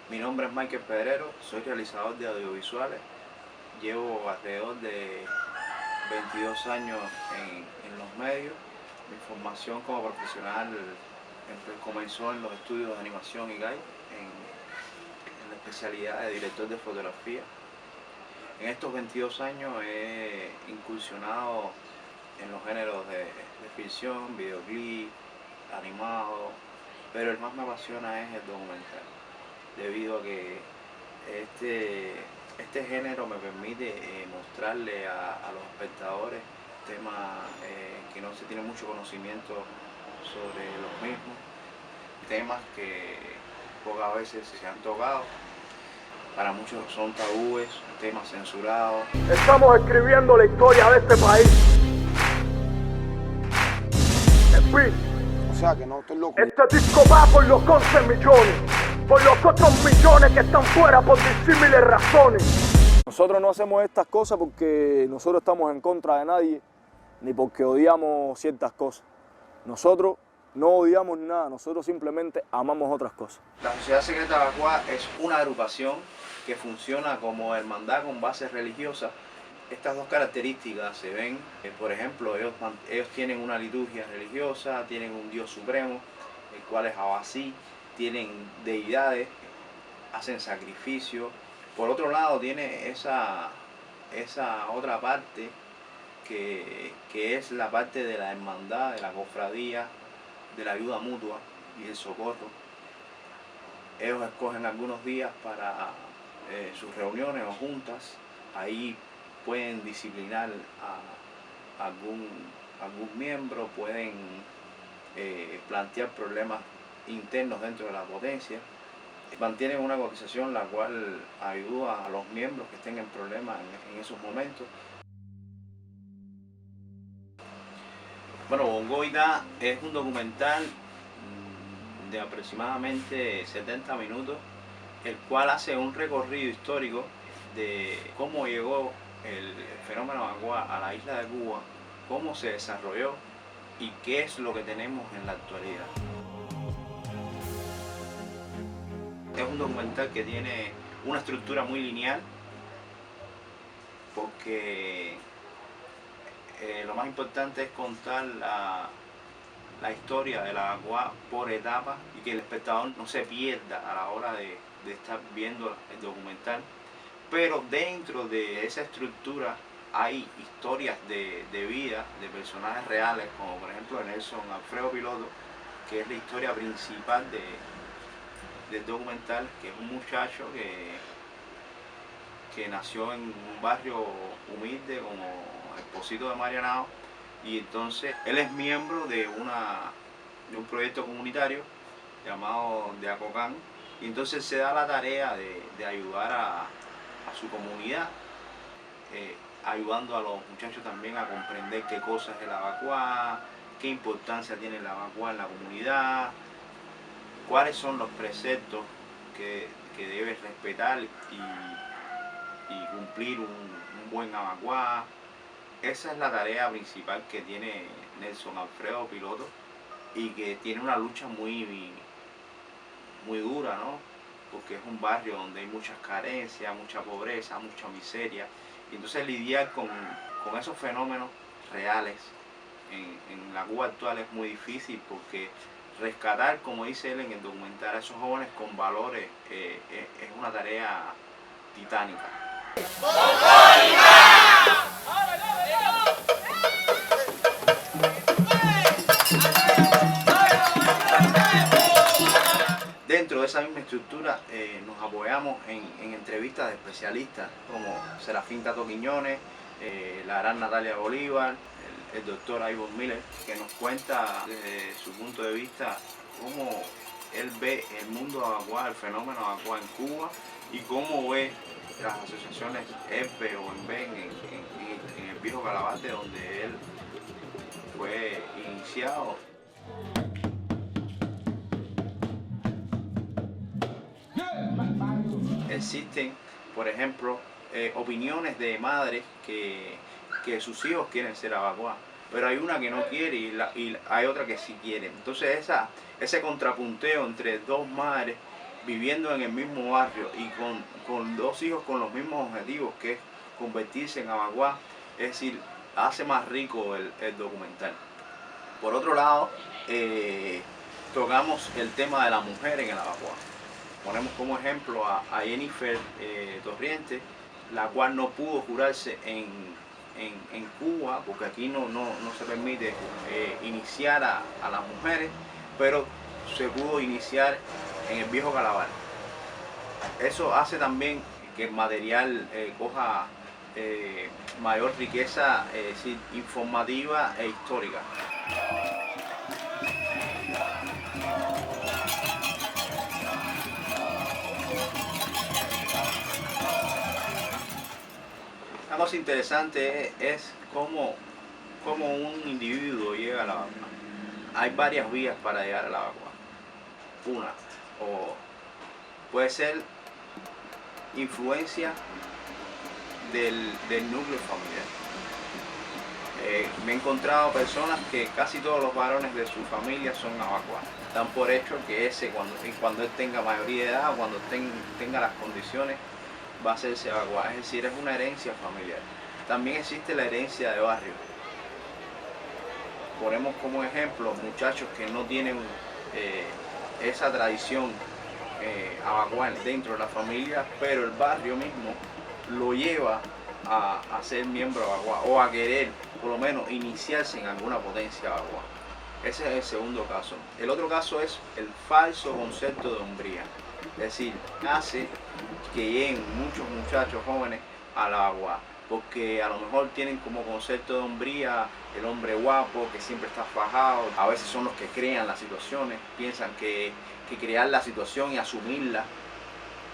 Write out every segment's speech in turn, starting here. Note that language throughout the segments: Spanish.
Mi nombre es Michael Pedrero, soy realizador de audiovisuales. Llevo alrededor de 22 años en los medios. Mi formación como profesional comenzó en los estudios de animación IGAI, en la especialidad de director de fotografía. En estos 22 años he incursionado en los géneros de ficción, videoclip, animado, pero el más me apasiona es el documental, debido a que este género me permite mostrarle a los espectadores temas que no se tiene mucho conocimiento sobre los mismos, temas que pocas veces se han tocado. Para muchos son tabúes, temas censurados. Estamos escribiendo la historia de este país. En fin, O sea que no estoy loco. este disco va por los 11 millones, por los otros millones que están fuera por disímiles razones. Nosotros no hacemos estas cosas porque nosotros estamos en contra de nadie, ni porque odiamos ciertas cosas. Nosotros no odiamos nada, nosotros simplemente amamos otras cosas. La Sociedad Secreta Abacua es una agrupación que funciona como hermandad con bases religiosas. Estas dos características se ven, por ejemplo, ellos tienen una liturgia religiosa, tienen un Dios supremo, el cual es Abasí, tienen deidades, hacen sacrificios. Por otro lado, tiene esa otra parte que es la parte de la hermandad, de la cofradía, de la ayuda mutua y el socorro. Ellos escogen algunos días para sus reuniones o juntas. Ahí pueden disciplinar a algún miembro, pueden plantear problemas internos dentro de la potencia. Mantienen una organización la cual ayuda a los miembros que estén en problemas en esos momentos. Bueno, Bongo Ita es un documental de aproximadamente 70 minutos, el cual hace un recorrido histórico de cómo llegó el fenómeno Abacua a la isla de Cuba, cómo se desarrolló y qué es lo que tenemos en la actualidad. Es un documental que tiene una estructura muy lineal, porque lo más importante es contar la historia de la Abacua por etapas y que el espectador no se pierda a la hora de estar viendo el documental. Pero dentro de esa estructura hay historias de vida de personajes reales, como por ejemplo Nelson Alfredo Piloto, que es la historia principal del documental, que es un muchacho que nació en un barrio humilde como el Pocito de Marianao, y entonces él es miembro de un proyecto comunitario llamado de Acocán, y entonces se da la tarea de ayudar a su comunidad, ayudando a los muchachos también a comprender qué cosa es el Abacua, qué importancia tiene el Abacua en la comunidad, cuáles son los preceptos que debes respetar y cumplir un buen Abacua. Esa es la tarea principal que tiene Nelson Alfredo Piloto, y que tiene una lucha muy dura, ¿no? Porque es un barrio donde hay muchas carencias, mucha pobreza, mucha miseria, y entonces lidiar con esos fenómenos reales en la Cuba actual es muy difícil, porque rescatar, como dice él en el documental, a esos jóvenes con valores es una tarea titánica. Dentro de esa misma estructura nos apoyamos en entrevistas de especialistas como Serafín Tato Quiñones, la gran Natalia Bolívar, el doctor Ivor Miller, que nos cuenta desde su punto de vista cómo él ve el mundo Abacua, el fenómeno Abacua en Cuba, y cómo ve las asociaciones EPE o ENVE en el viejo Calabate, donde él fue iniciado. Existen, por ejemplo, opiniones de madres que sus hijos quieren ser Abacua, pero hay una que no quiere y hay otra que sí quiere. Entonces ese contrapunteo entre dos madres viviendo en el mismo barrio y con dos hijos con los mismos objetivos, que es convertirse en abaguá, es decir, hace más rico el documental. Por otro lado, tocamos el tema de la mujer en el abaguá. Ponemos como ejemplo a Jennifer Torriente, la cual no pudo jurarse en Cuba, porque aquí no se permite iniciar a las mujeres, pero se pudo iniciar en el viejo Calabar. Eso hace también que el material coja mayor riqueza informativa e histórica. Una cosa interesante es cómo un individuo llega a la vacua. Hay varias vías para llegar a la vacua. Una, o puede ser influencia del núcleo familiar. Me he encontrado personas que casi todos los varones de su familia son abacuá. Dan por hecho que ese, cuando él tenga mayoría de edad, cuando tenga las condiciones, va a hacerse abacuá. Es decir, es una herencia familiar. También existe la herencia de barrio. Ponemos como ejemplo muchachos que no tienen esa tradición abacuá dentro de la familia, pero el barrio mismo lo lleva a ser miembro abacuá o a querer por lo menos iniciarse en alguna potencia abacuá. Ese es el segundo caso. El otro caso es el falso concepto de hombría. Es decir, hace que lleguen muchos muchachos jóvenes a la abacuá, porque a lo mejor tienen como concepto de hombría el hombre guapo que siempre está fajado. A veces son los que crean las situaciones, piensan que crear la situación y asumirla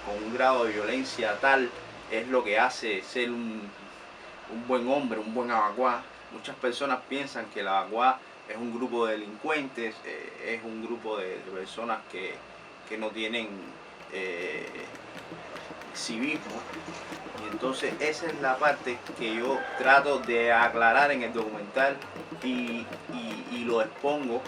con un grado de violencia tal es lo que hace ser un buen hombre, un buen abacuá. Muchas personas piensan que el abacuá es un grupo de delincuentes, es un grupo de personas que no tienen civismo. Y entonces esa es la parte que yo trato de aclarar en el documental y lo expongo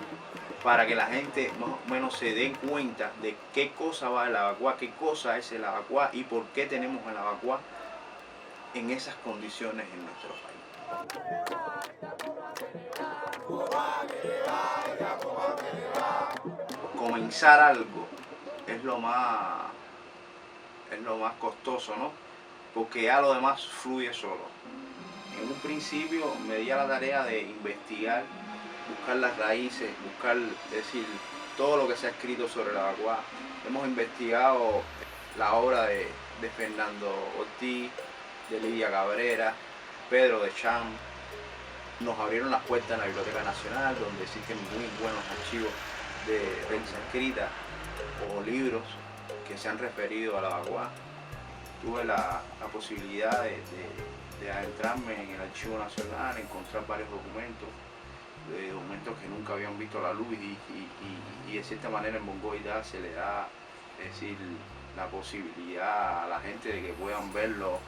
para que la gente más o menos se den cuenta de qué cosa va el abacuá, qué cosa es el abacuá y por qué tenemos el abacuá en esas condiciones en nuestro país. Comenzar algo es lo más costoso, ¿no? Porque ya lo demás fluye solo. En un principio me di a la tarea de investigar, buscar las raíces, buscar, decir, todo lo que se ha escrito sobre el abacuá. Hemos investigado la obra de Fernando Ortiz, de Lidia Cabrera, Pedro de Cham. Nos abrieron las puertas en la Biblioteca Nacional, donde existen muy buenos archivos de prensa escrita o libros que se han referido a la abacuá. Tuve la posibilidad de adentrarme en el Archivo Nacional, encontrar varios documentos que nunca habían visto la luz y de cierta manera en Bongoida se le da, es decir, la posibilidad a la gente de que puedan verlo,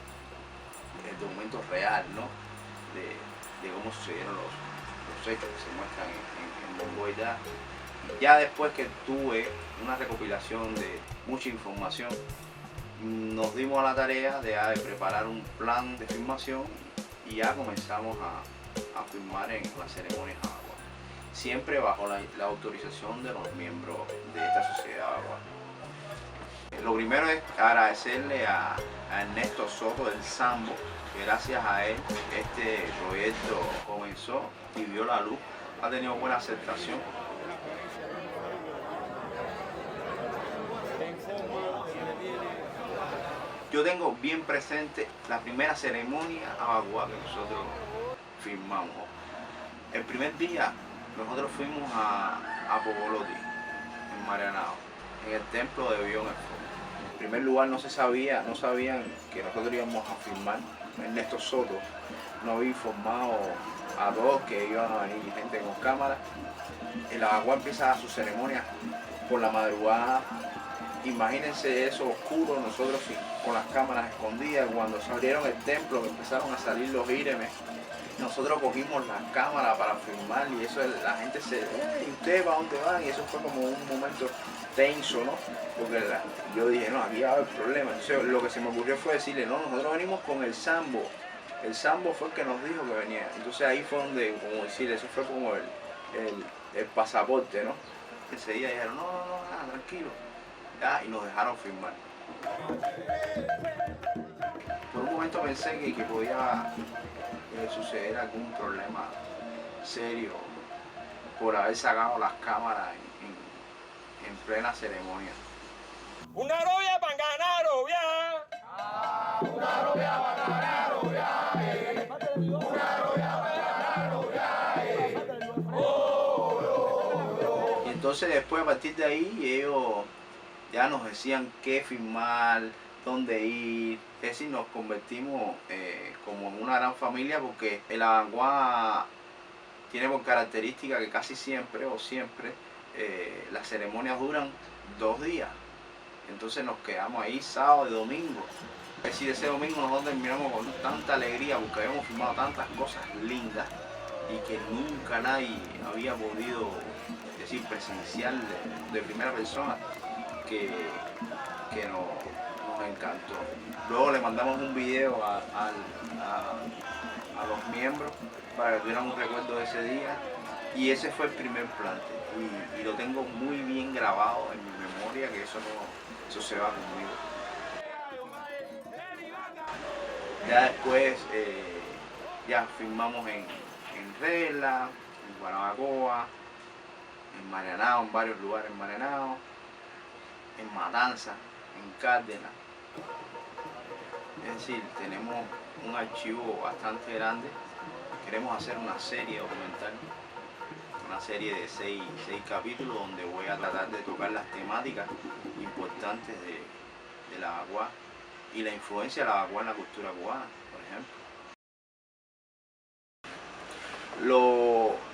el documento real, ¿no? de cómo sucedieron los hechos que se muestran en Bongoida. Y ya después que tuve una recopilación de mucha información, nos dimos a la tarea de preparar un plan de filmación y ya comenzamos a filmar en las ceremonias abacuá, siempre bajo la autorización de los miembros de esta sociedad abacuá. Lo primero es agradecerle a Ernesto Soto del Sambo, que gracias a él este proyecto comenzó y vio la luz, ha tenido buena aceptación. Yo tengo bien presente la primera ceremonia abacuá que nosotros filmamos. El primer día nosotros fuimos a Pogoloti, en Marianao, en el templo de Bion. En primer lugar no sabían que nosotros íbamos a filmar. Ernesto Soto no había informado a todos que iban a venir gente con cámara. El abacuá empieza su ceremonia por la madrugada. Imagínense eso oscuro, nosotros con las cámaras escondidas. Cuando se abrieron el templo, empezaron a salir los íremes, nosotros cogimos las cámaras para filmar y eso la gente ¿y ustedes para dónde van? Y eso fue como un momento tenso, ¿no? porque yo dije, no, aquí va a haber problema. Entonces lo que se me ocurrió fue decirle, no, nosotros venimos con el Sambo. El Sambo fue el que nos dijo que venía. Entonces ahí fue donde, como decir, eso fue como el pasaporte, ¿no? Ese día dijeron, no, nada, tranquilo. Ya, y nos dejaron firmar. Por un momento pensé que podía suceder algún problema serio por haber sacado las cámaras en plena ceremonia. Una novia para ganar, novia. Una novia para ganar, novia. Una novia para ganar, novia. Y entonces después a partir de ahí ellos ya nos decían qué firmar, dónde ir. Es decir, nos convertimos como en una gran familia, porque el Avanguá tiene por característica que casi siempre las ceremonias duran 2 días. Entonces nos quedamos ahí sábado y domingo. Es decir, ese domingo nosotros terminamos con tanta alegría porque habíamos filmado tantas cosas lindas y que nunca nadie había podido decir presenciar de primera persona, que nos encantó. Luego le mandamos un video a los miembros para que tuvieran un recuerdo de ese día, y ese fue el primer plante, y lo tengo muy bien grabado en mi memoria, que eso se va conmigo. Ya después ya filmamos en Regla, en Guanabacoa, en Marianao, en varios lugares en Marianao, en Matanza, en Cárdenas. Es decir, tenemos un archivo bastante grande. Queremos hacer una serie documental, una serie de 6 capítulos, donde voy a tratar de tocar las temáticas importantes de la Avanguá y la influencia de la Avanguá en la cultura cubana, por ejemplo.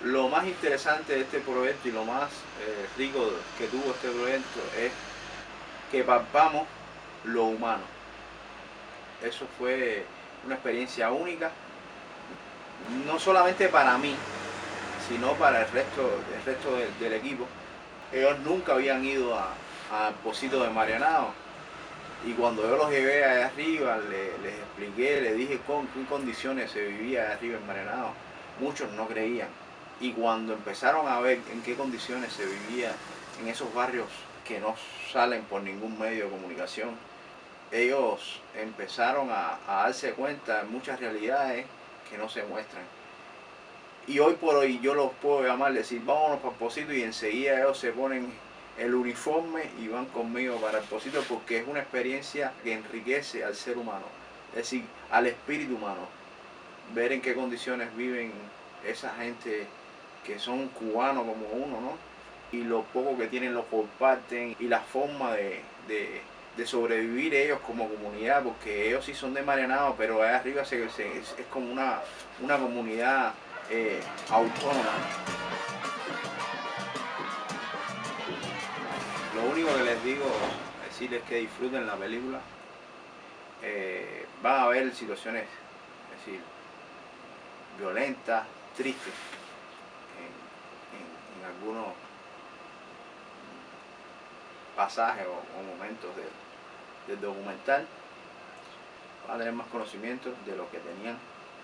Lo más interesante de este proyecto y lo más rico que tuvo este proyecto es que palpamos lo humano. Eso fue una experiencia única, no solamente para mí, sino para el resto del equipo. Ellos nunca habían ido al Pocito de Marianao, y cuando yo los llevé allá arriba, les expliqué, les dije con qué condiciones se vivía allá arriba en Marianao. Muchos no creían, y cuando empezaron a ver en qué condiciones se vivía en esos barrios que no salen por ningún medio de comunicación, ellos empezaron a darse cuenta de muchas realidades que no se muestran. Y hoy por hoy yo los puedo llamar, decir, vámonos para el Pocito, y enseguida ellos se ponen el uniforme y van conmigo para el Pocito, porque es una experiencia que enriquece al ser humano, es decir, al espíritu humano. Ver en qué condiciones viven esa gente que son cubanos como uno, ¿no? Y lo poco que tienen lo comparten, y la forma de sobrevivir ellos como comunidad, porque ellos sí son de Marianao, pero allá arriba es como una comunidad autónoma. Lo único que les digo es decirles que disfruten la película. Van a ver situaciones, es decir, violentas, tristes en algunos pasajes o momentos del documental. Van a tener más conocimiento de lo que tenían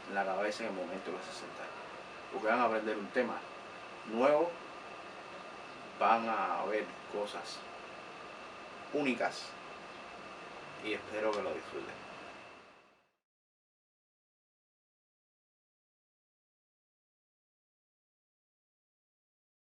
en la cabeza en el momento que se sentaron, porque van a aprender un tema nuevo, van a ver cosas únicas, y espero que lo disfruten.